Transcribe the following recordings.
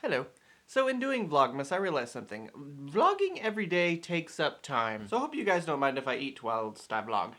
Hello. So in doing Vlogmas, I realized something. Vlogging every day takes up time. So I hope you guys don't mind if I eat whilst I vlog.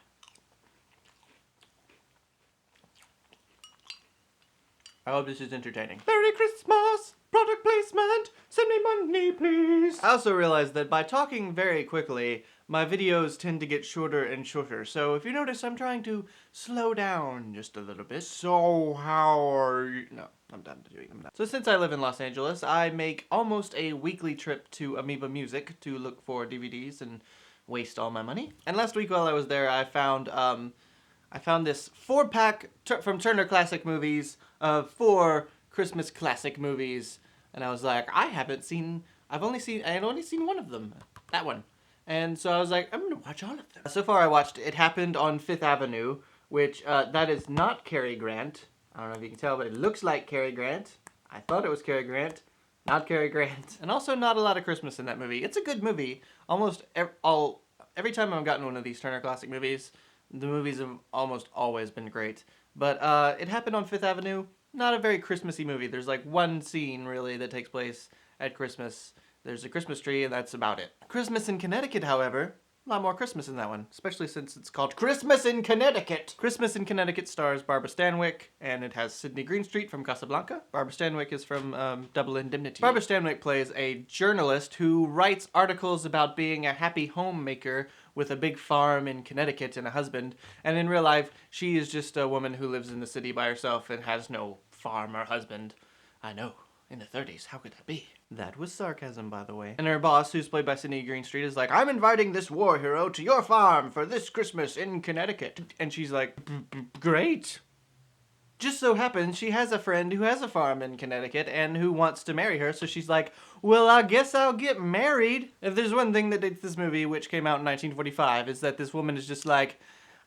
I hope this is entertaining. Merry Christmas! Product placement! Send me money, please! I also realized that by talking very quickly, my videos tend to get shorter and shorter. So if you notice, I'm trying to slow down just a little bit. So how are you? No, I'm done doing them now. So since I live in Los Angeles, I make almost a weekly trip to Amoeba Music to look for DVDs and waste all my money. And last week while I was there, I found this 4-pack from Turner Classic Movies of 4 Christmas classic movies, and I was like, I had only seen one of them, that one. And so I was like, I'm gonna watch all of them. So far I watched It Happened on Fifth Avenue, which, that is not Cary Grant. I don't know if you can tell, but it looks like Cary Grant. I thought it was Cary Grant. Not Cary Grant. And also not a lot of Christmas in that movie. It's a good movie. Almost every time I've gotten one of these Turner Classic movies, the movies have almost always been great. But It Happened on Fifth Avenue, not a very Christmassy movie. There's like one scene, really, that takes place at Christmas. There's a Christmas tree, and that's about it. Christmas in Connecticut, however, a lot more Christmas in that one, especially since it's called Christmas in Connecticut. Christmas in Connecticut stars Barbara Stanwyck, and it has Sidney Greenstreet from Casablanca. Barbara Stanwyck is from Double Indemnity. Barbara Stanwyck plays a journalist who writes articles about being a happy homemaker with a big farm in Connecticut and a husband, and in real life, she is just a woman who lives in the city by herself and has no farm or husband. I know. In the 30s, how could that be? That was sarcasm, by the way. And her boss, who's played by Sidney Greenstreet, is like, I'm inviting this war hero to your farm for this Christmas in Connecticut. And she's like, great. Just so happens she has a friend who has a farm in Connecticut and who wants to marry her, so she's like, well, I guess I'll get married. If there's one thing that dates this movie, which came out in 1945, is that this woman is just like,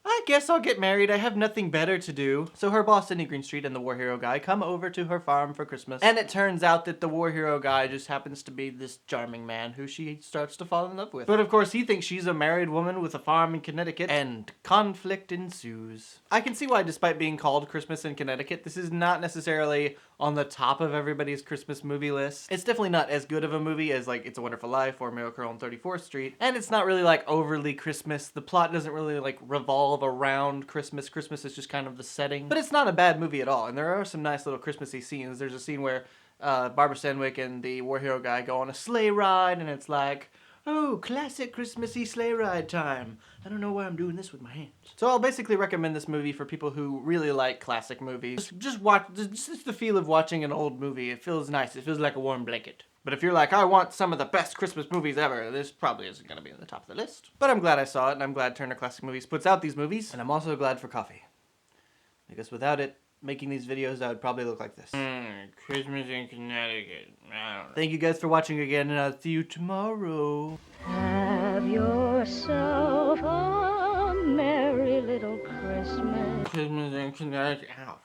I guess I'll get married. I have nothing better to do. So her boss, Sidney Greenstreet, and the war hero guy come over to her farm for Christmas. And it turns out that the war hero guy just happens to be this charming man who she starts to fall in love with. But of course, he thinks she's a married woman with a farm in Connecticut, and conflict ensues. I can see why, despite being called Christmas in Connecticut, this is not necessarily on the top of everybody's Christmas movie list. It's definitely not as good of a movie as, like, It's a Wonderful Life or Miracle on 34th Street. And it's not really, like, overly Christmas. The plot doesn't really, like, revolve around Christmas. Christmas is just kind of the setting. But it's not a bad movie at all, and there are some nice little Christmassy scenes. There's a scene where Barbara Stanwyck and the war hero guy go on a sleigh ride, and it's like, oh, classic Christmassy sleigh ride time. I don't know why I'm doing this with my hands. So I'll basically recommend this movie for people who really like classic movies. Just watch, just the feel of watching an old movie. It feels nice. It feels like a warm blanket. But if you're like, I want some of the best Christmas movies ever, this probably isn't going to be on the top of the list. But I'm glad I saw it, and I'm glad Turner Classic Movies puts out these movies. And I'm also glad for coffee. Because without it, making these videos, I would probably look like this. Christmas in Connecticut. I don't know. Thank you guys for watching again, and I'll see you tomorrow. Have yourself a merry little Christmas. Christmas in Connecticut. Ow.